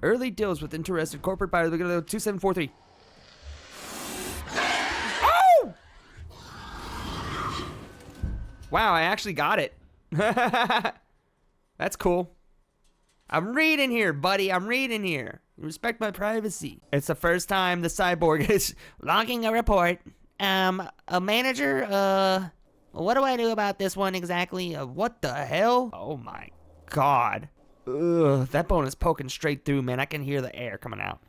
Early deals with interested corporate buyers. We're gonna go 2743. Oh! Wow, I actually got it. That's cool. I'm reading here, buddy. I'm reading here. Respect my privacy. It's the first time the cyborg is logging a report. A manager, what do I do about this one exactly? What the hell? Oh my god. Ugh, that bone is poking straight through, man. I can hear the air coming out.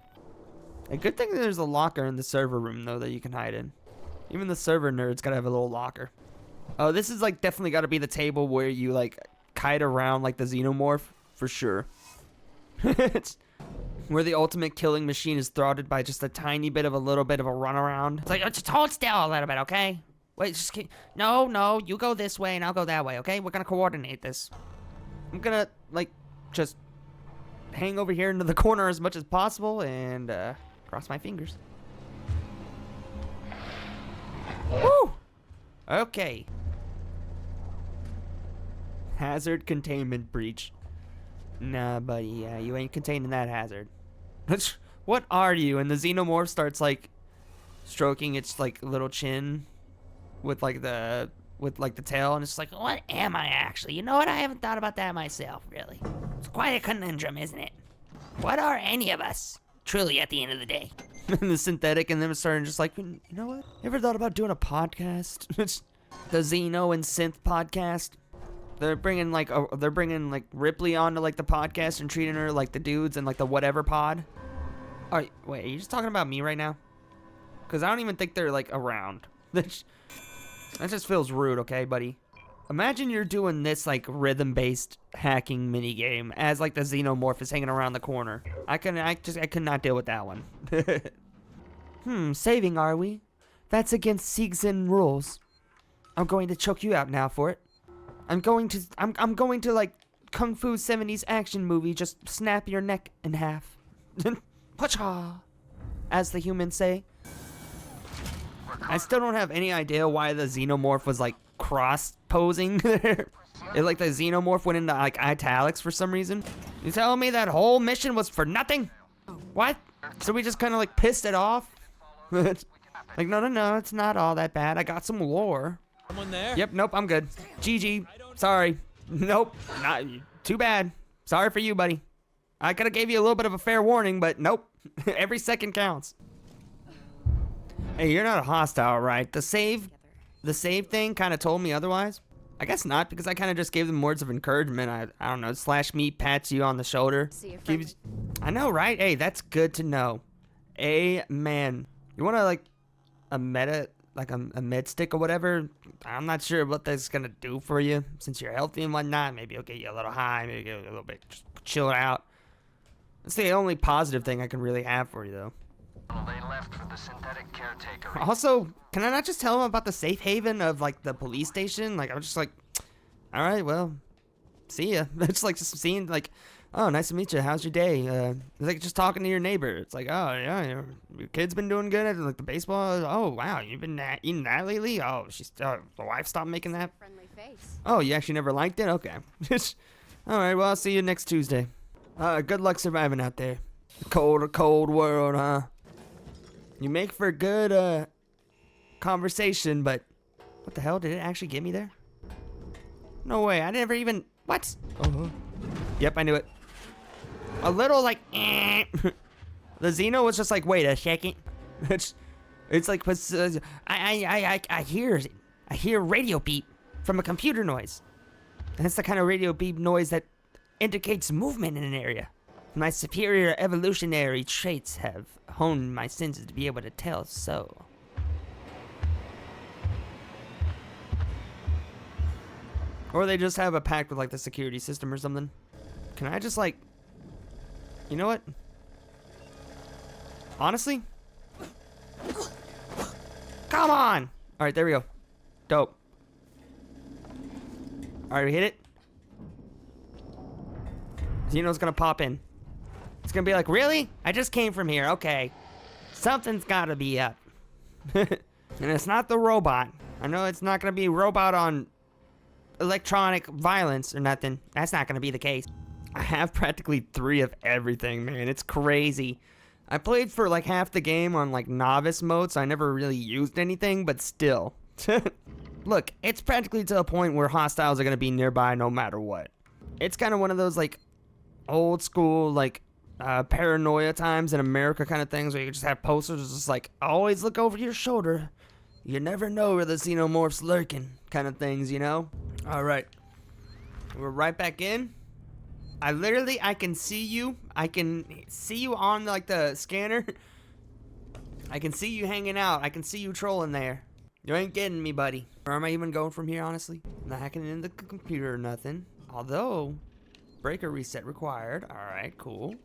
A good thing that there's a locker in the server room, though, that you can hide in. Even the server nerds gotta have a little locker. Oh, this is, like, definitely gotta be the table where you, like, kite around, like, the Xenomorph. For sure. It's where the ultimate killing machine is thwarted by just a tiny bit of a little bit of a runaround. It's like, just hold still a little bit, okay? Wait, just keep... No, you go this way and I'll go that way, okay? We're gonna coordinate this. I'm gonna, like, just hang over here into the corner as much as possible and, cross my fingers. Woo! Okay. Hazard containment breach. Nah, buddy, yeah, you ain't containing that hazard. What are you? And the Xenomorph starts, like, stroking its, like, little chin with, like, the tail, and it's like, what am I actually? You know what? I haven't thought about that myself, really. It's quite a conundrum, isn't it? What are any of us, truly, at the end of the day? And the synthetic and them starting just like, you know what? You ever thought about doing a podcast? The Xeno and Synth podcast? They're bringing like Ripley onto like the podcast and treating her like the dudes and like the whatever pod. Wait, are you just talking about me right now? Because I don't even think they're like around. That just feels rude, okay, buddy? Imagine you're doing this like rhythm-based hacking mini game as like the Xenomorph is hanging around the corner. I could not deal with that one. Saving are we? That's against Siegson rules. I'm going to choke you out now for it. I'm going to like Kung Fu 70s action movie, just snap your neck in half. Pacha, as the humans say. I still don't have any idea why the Xenomorph was like cross-posing there. It like the Xenomorph went into like italics for some reason. You telling me that whole mission was for nothing? What? So we just kind of like pissed it off? Like, no, it's not all that bad. I got some lore. Someone there? Yep, nope, I'm good. GG. Sorry. Nope, not too bad. Sorry for you, buddy. I could have gave you a little bit of a fair warning, but nope. Every second counts. Hey, you're not a hostile, right? The save thing kind of told me otherwise. I guess not, because I kind of just gave them words of encouragement. I don't know, /me pats you on the shoulder. I know, right? Hey, that's good to know. Amen. You want to like a med stick or whatever? I'm not sure what that's gonna do for you since you're healthy and whatnot. Maybe it'll get you a little high, maybe get you a little bit just chill out. That's the only positive thing I can really have for you, though. They left for the synthetic caretaker. Also, can I not just tell them about the safe haven of like the police station? Like, I'm just like, all right, well, see ya. It's like just seeing like, oh, nice to meet you. How's your day? It's like just talking to your neighbor. It's like, oh yeah, your kid's been doing good at like the baseball. Oh wow, you've been eating that lately. Oh, the wife stopped making that. Friendly face. Oh, you actually never liked it? Okay. All right, well, I'll see you next Tuesday. Good luck surviving out there. Cold world, huh? You make for good conversation, but what the hell? Did it actually get me there? No way. I never even. What? Yep, I knew it. A little like. The Xeno was just like, wait a second. It's like I hear radio beep from a computer noise. That's the kind of radio beep noise that indicates movement in an area. My superior evolutionary traits have honed my senses to be able to tell so. Or they just have a pact with like the security system or something. Can I just like, you know what? Honestly? Come on! Alright, there we go. Dope. Alright, we hit it. Xeno's gonna pop in. It's gonna be like, really? I just came from here. Okay. Something's gotta be up. And it's not the robot. I know it's not gonna be robot on electronic violence or nothing. That's not gonna be the case. I have practically 3 of everything, man. It's crazy. I played for like half the game on like novice mode, so I never really used anything, but still. Look, it's practically to a point where hostiles are gonna be nearby no matter what. It's kind of one of those like old school like paranoia times in America kind of things where you just have posters just like always look over your shoulder. You never know where the Xenomorph's lurking kind of things, you know? All right, we're right back in. I can see you. I can see you on like the scanner. I can see you hanging out. I can see you trolling there. You ain't getting me, buddy. Where am I even going from here, honestly? Not hacking into the computer or nothing. Although, breaker reset required. Alright, cool.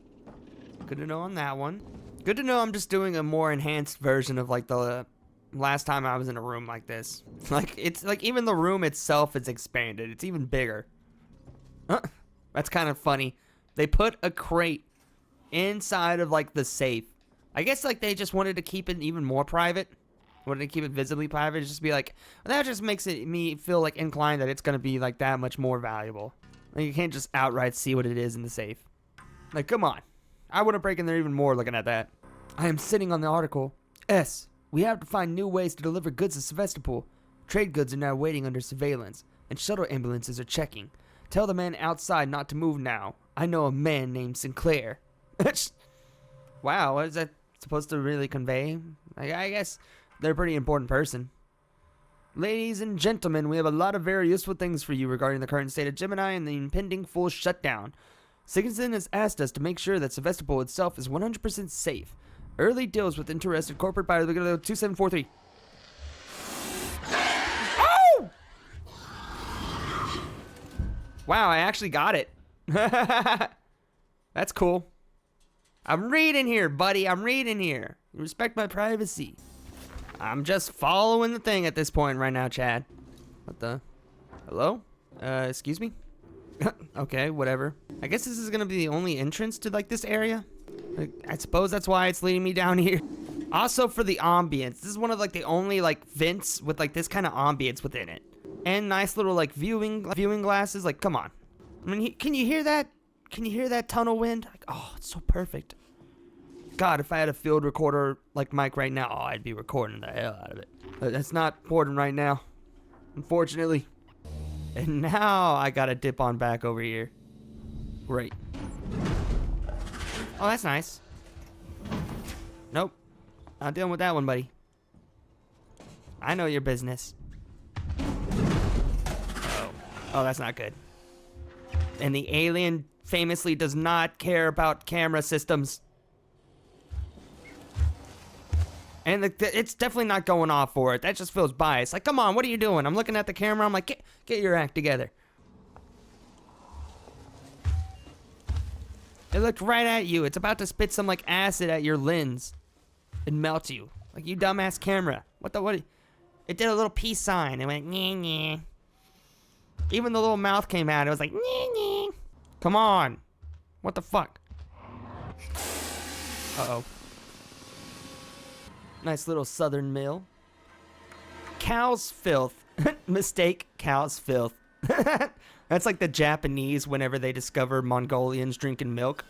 Good to know on that one. Good to know I'm just doing a more enhanced version of like the last time I was in a room like this. Like, it's like even the room itself is expanded. It's even bigger. That's kind of funny. They put a crate inside of like the safe. I guess like they just wanted to keep it even more private. Wanted to keep it visibly private. Just be like, that just makes me feel like inclined that it's gonna be like that much more valuable. Like you can't just outright see what it is in the safe. Like come on, I want to break in there even more looking at that. I am sitting on the article. S. We have to find new ways to deliver goods to Sevastopol. Trade goods are now waiting under surveillance, and shuttle ambulances are checking. Tell the man outside not to move now. I know a man named Sinclair. Wow, what is that supposed to really convey? I guess they're a pretty important person. Ladies and gentlemen, we have a lot of very useful things for you regarding the current state of Gemini and the impending full shutdown. Sigurdsson has asked us to make sure that Sevastopol itself is 100% safe. Early deals with interested corporate buyers. 2743. Oh! Wow, I actually got it. That's cool. I'm reading here, buddy. I'm reading here. You respect my privacy. I'm just following the thing at this point right now, Chad. What the? Hello? Excuse me? Okay, whatever. I guess this is gonna be the only entrance to like this area. I suppose that's why it's leading me down here. Also for the ambience. This is one of like the only like vents with like this kind of ambience within it. And nice little like viewing glasses. Like, come on. I mean, can you hear that? Can you hear that tunnel wind? Like, oh, it's so perfect. God, if I had a field recorder like Mike right now, oh, I'd be recording the hell out of it. But that's not important right now, unfortunately. And now I gotta dip on back over here. Great. Oh, that's nice. Nope. Not dealing with that one, buddy. I know your business. Oh, that's not good. And the alien famously does not care about camera systems. And it's definitely not going off for it. That just feels biased. Like, come on, what are you doing? I'm looking at the camera. I'm like, get your act together. It looked right at you. It's about to spit some, like, acid at your lens. And melt you. Like, you dumbass camera. What? It did a little peace sign. It went, nyeh, nyeh. Even the little mouth came out. It was like, nyeh, nyeh. Come on. What the fuck? Uh-oh. Nice little southern mill. Cow's filth. Mistake, cow's filth. That's like the Japanese whenever they discover Mongolians drinking milk.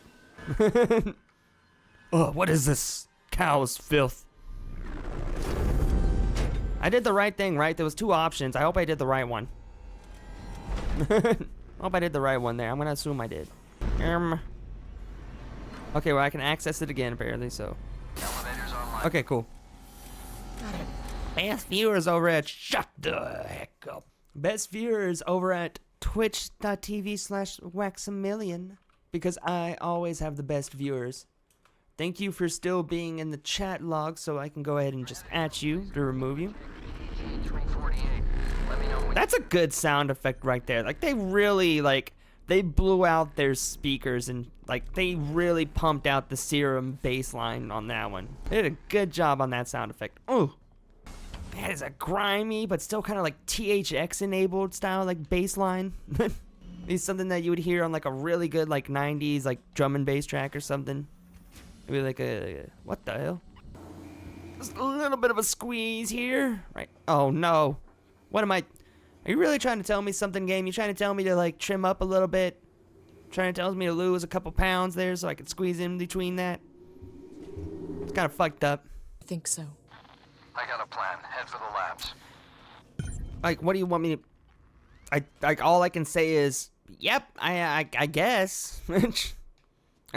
Oh, what is this? Cow's filth. I did the right thing, right? There was 2 options. I hope I did the right one. I hope I did the right one there. I'm gonna assume I did. Okay, well I can access it again apparently, so. Elevators online. Okay, cool. Best viewers over at shut the heck up. Best viewers over at twitch.tv/waxamillion because I always have the best viewers. Thank you for still being in the chat log so I can go ahead and just at you to remove you. 348. Let me know when. That's a good sound effect right there. Like they really they blew out their speakers and like they really pumped out the serum bass line on that one. They did a good job on that sound effect. Oh, that is a grimy but still kind of like THX enabled style like bass line. It's something that you would hear on like a really good like 90s like drum and bass track or something. Maybe like a what the hell? Just a little bit of a squeeze here, right? Oh no, what am I? Are you really trying to tell me something, game? You trying to tell me to like trim up a little bit? Trying to tell me to lose a couple pounds there so I can squeeze in between that. It's kind of fucked up. I think so. I got a plan. Head for the labs. Like, what do you want me to... like, all I can say is, yep, I guess. Like,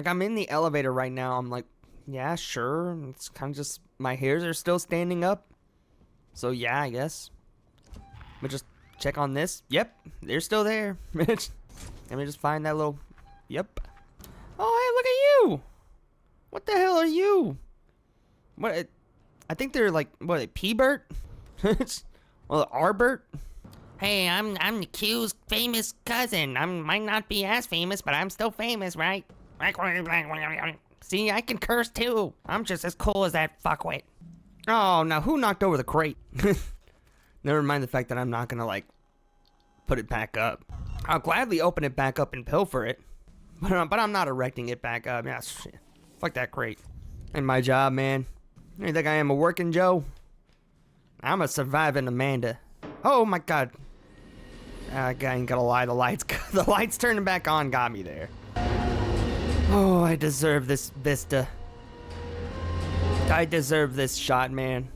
I'm in the elevator right now. I'm like, yeah, sure. It's kind of just, my hairs are still standing up. So, yeah, I guess. But just check on this. Yep, they're still there. Let me just find that little... Yep. Oh, hey, look at you. What the hell are you? What? I think they're like, what, P-Bert? Well, R-Bert? Hey, I'm the Q's famous cousin. I might not be as famous, but I'm still famous, right? See, I can curse too. I'm just as cool as that fuckwit. Oh, now who knocked over the crate? Never mind the fact that I'm not gonna, like, put it back up. I'll gladly open it back up and pilfer it. But I'm not erecting it back up. Yeah, shit. Fuck that crate. Ain't my job, man. You think I am a working Joe? I'm a surviving Amanda. Oh my god. I ain't gonna lie, the lights turning back on got me there. Oh, I deserve this vista. I deserve this shot, man.